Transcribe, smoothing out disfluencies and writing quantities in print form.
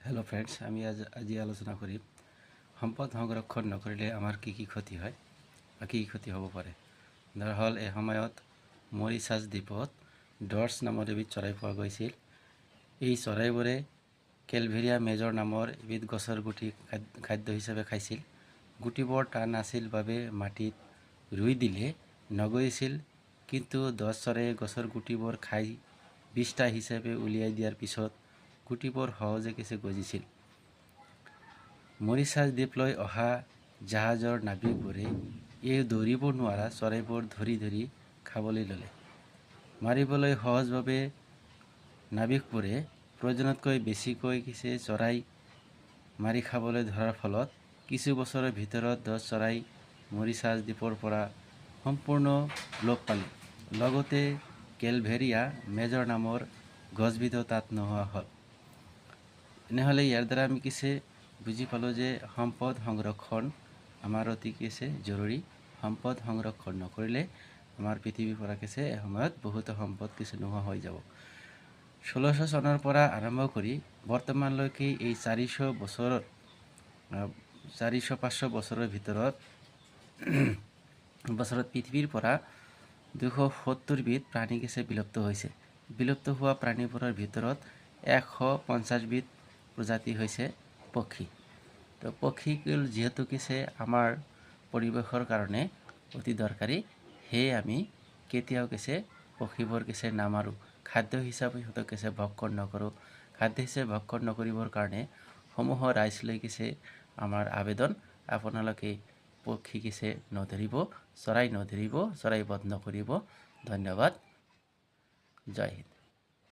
Hello friends, আমি আজি আলোচনা কৰিম সম্পদ সংৰক্ষণ নকৰিলে আমাৰ কি কি ক্ষতি হয় বা কি ক্ষতি হ'ব পাৰে। ধৰা হ'ল এই সময়ত মৰিচাছ দ্বীপত ডৰ্ছ নামৰ এবিধ চৰাই পোৱা গৈছিল। এই চৰাইবোৰে কেলভেৰিয়া মেজৰ নামৰ এবিধ গছৰ গুটি খাদ্য হিচাপে খাইছিল। গুটিবোৰ টান আছিল বাবে মাটিত ৰুই দিলে নগজিছিল, কিন্তু 10 চৰাইয়ে গছৰ গুটিবোৰ খাই বিষ্ঠা হিচাপে উলিয়াই দিয়াৰ পিছত গুটিবোৰ সহজে গজিছিল। মৰিচাছ দ্বীপলৈ অহা জাহাজৰ নাবিকবোৰে এই দৌৰিব নোৱাৰা চৰাইবোৰ ধৰি ধৰি খাবলৈ ল'লে। মাৰিবলৈ সহজভাৱে নাবিকবোৰে প্ৰয়োজনতকৈ বেছিকৈ চৰাই মাৰি খাবলৈ ধৰাৰ ফলত কিছু বছৰৰ ভিতৰত 10 চৰাই মৰিচাছ দ্বীপৰ পৰা সম্পূৰ্ণ লোপ পালে। লগতে কেলভেৰিয়া মেজৰ নামৰ গছবিধো তাত নোহোৱা হ'ল। এনেহ'লে ইয়াৰ দ্বাৰা আমি বুজি পালোঁ যে সম্পদ সংৰক্ষণ আমাৰ অতি জৰুৰী। সম্পদ সংৰক্ষণ নকৰিলে আমাৰ পৃথিৱীৰ পৰা এসময়ত বহুতো সম্পদ নোহোৱা হৈ যাব। 1600 চনৰ পৰা আৰম্ভ কৰি বৰ্তমানলৈকে এই 400-500 বছৰৰ ভিতৰত পৃথিৱীৰ পৰা 270 বিধ প্ৰাণী বিলুপ্ত হৈছে। বিলুপ্ত হোৱা প্ৰাণীবোৰৰ ভিতৰত 150 বিধ প্ৰজাতি হৈছে পক্ষী। তো পক্ষী যিহেতু আমাৰ পৰিৱেশৰ কাৰণে অতি দৰকাৰী, সেয়ে আমি কেতিয়াও পক্ষীবোৰ নামাৰোঁ। খাদ্য হিচাপে সিহঁতক ভক্ষণ নকৰোঁ। খাদ্য হিচাপে ভক্ষণ নকৰিবৰ কাৰণে সমূহ ৰাইজলৈ আমাৰ আবেদন, আপোনালোকে পক্ষী নধৰিব, চৰাই নধৰিব, চৰাই বধ নকৰিব। ধন্যবাদ। জয় হিন্দ।